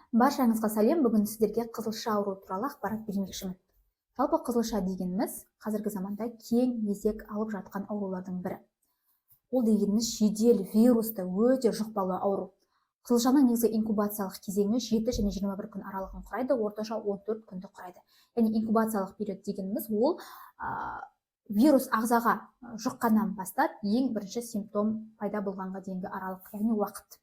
Баршаңызға сәлем. Бүгін сіздерге қызылша ауруы туралы ақпарат бермекшімін. Жалпы қызылша дегеніміз қазіргі заманда кең кезек алып жатқан аурулардың бірі. Ол дегеніміз жедел вирусты өте жұқпалы ауру. Қызылшаның негізгі инкубациялық кезеңі 7 және 21 күн аралығын құрайды, орташа 14 күнді құрайды. Яғни инкубациялық период дегеніміз ол вирус ағзаға жұққаннан бастап ең бірінші симптом пайда болғанға дейінгі аралық, яғни уақыт.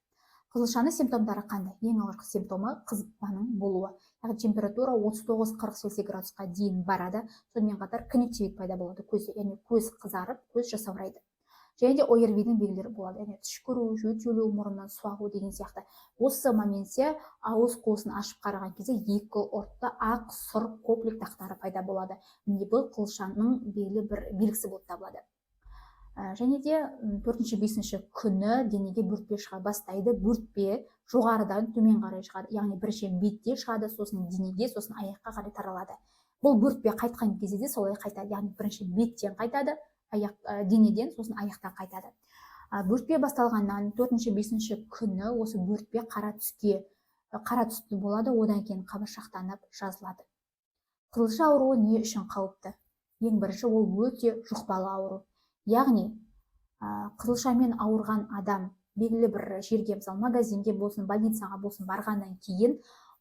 Қызылшаның симптомдары қандай? Ең алғашқы симптомы қызытпаның болуы. Яғни температура 39-40 Цельсий градусқа дейін барады. Сонымен қатар конъюнктивит пайда болады көзде, яғни көз қызарып, көз жасаурайды. Және де ОРВИ-дің белгілері болады, яғни түш көру, жөтелу, мұрыннан су ағу деген сияқты. Осы моментте ауыз қуысын ашып қараған кезде екі ортта ақ сұр коплик дақтары пайда болады. Бұл қызылшаның белгілі бір белгісі болып табылады. Және де 4-5 күні денеге бөртпе шыға бастайды. Бөртпе жоғарыдан төмен қарай шығады, яғни бірінші бетте шығады, сосын денеге, сосын аяққа қарай таралады. Бұл бөртпе қайтқан кезде де солай қайтады, яғни бірінші беттен қайтады, денеден, сосын аяқтан қайтады. Бөртпе басталғаннан 4-5 күні осы бөртпе қара түсті болады, одан кейін қабыршақтанып жазылады. Қызылша ауруы не үшін қауіпті? Ең бірінші, ол өте жұқпалы ауру. Яғни қызылшамен ауырған адам белгілі бір жерге, мысалы магазинге болсын, больницаға болсын барғаннан кейін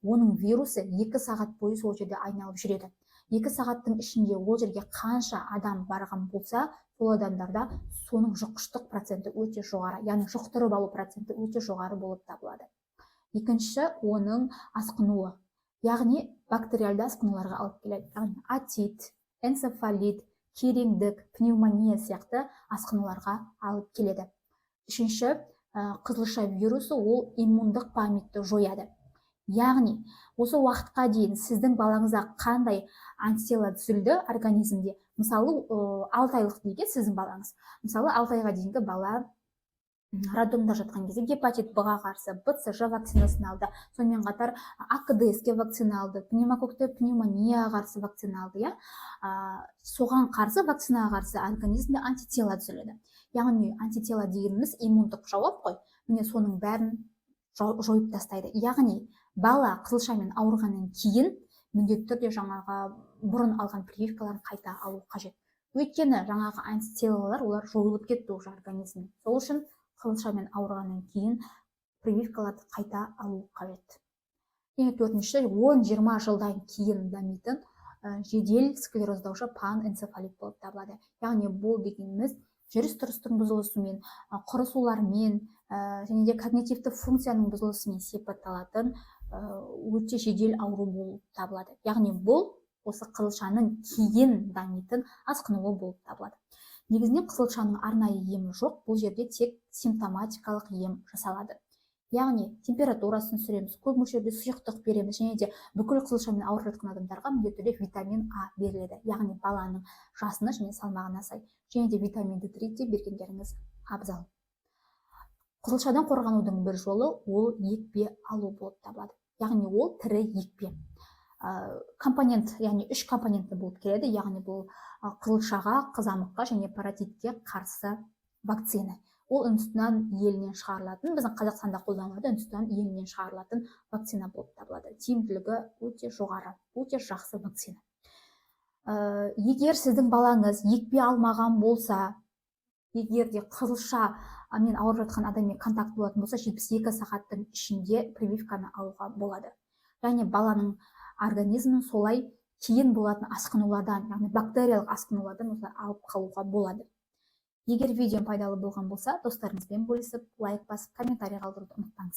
оның вирусы 2 сағат бойы сол жерде айналып жүреді. 2 сағаттың ішінде ол жерге қанша адам барған болса, сол адамдарда соның жұққыштық проценті өте жоғары, яғни жұқтырып алу проценті өте жоғары болып табылады. Екінші, оның асқынуы, яғни бактериалды асқынуларға алып келеді. Яғни отит, энцефалит, кереңдік, пневмония сияқты асқынуларға алып келеді. Үшінші, қызылша вирусы ол иммундық памятті жояды. Яғни, осы уақытқа дейін сіздің балаңызда қандай антитела түзілді организмде? Мысалы, 6 айлық дейік сіздің балаңыз. Мысалы, 6 айға дейінгі бала роддомда жатқан кезде гепатит Б-ға қарсы БЦЖ вакцинасын алды. Сонымен қатар АКДС-ге вакцина алды, пневмококкты пневмонияға қарсы вакцина алды. Соған қарсы, вакцинаға қарсы организмде антитела түзіледі. Яғни, антитела дегеніміз иммундық жауап қой. Міне соның бәрін жойып тастайды. Яғни, бала қызылшамен ауырғаннан кейін міндетті түрде жаңағы бұрын алған прививкаларын қайта алу қажет. Өйткені жаңағы антителалар олар жойылып кетті уже организмнен. Сол үшін қызылшамен ауырғаннан кейін прививкаларды қайта алу қажет. Және төртінші, 10-20 жылдан кейін дамитын жедел склероздаушы панэнцефалит болып табылады. Яғни бұл дегеніміз жүріс-тұрыстың бұзылысымен, құрысулармен және де когнитивті функцияның бұзылысымен сипатталатын өте жедел ауру болып табылады. Яғни бұл осы қызылшаның кейін дамитын асқынуы болып табылады. Негізінен қызылшаның арнайы емі жоқ, бұл жерде тек симптоматикалық ем жасалады. Яғни температурасын түсіреміз, көп мөлшерде сұйықтық береміз, және де бүкіл қызылшамен ауырып жатқан адамдарға міндетті түрде витамин А беріледі. Яғни баланың жасына және салмағына сай. Және де витамин D3 де бергендеріңіз абзал. Қызылшадан қорғанудың бір жолы ол екпе алу болып табылады. Яғни ол тірі екпе. Компонент, яғни 3 компонентті болып келеді. Яғни бұл қызылшаға, қызамыққа және паротитке қарсы вакцина. Ол Үндістан елінен шығарылатын, біздің Қазақстанда қолданылады, Үндістан елінен шығарылатын вакцина болып табылады. Тиімділігі өте жоғары, өте жақсы вакцина. Егер сіздің балаңыз екпе алмаған болса, егер де қызылша мен ауырып жатқан адаммен контакт болатын болса, 72 сағаттың ішінде прививканы алуға болады. Және баланың организмін солай кейін болатын асқынулардан, яғни бактериялық асқынулардан алып қалуға болады. Егер видео пайдалы болған болса, достарыңызбен бөлісіп, лайк басып, комментарий қалдыруды ұмытпаңыз.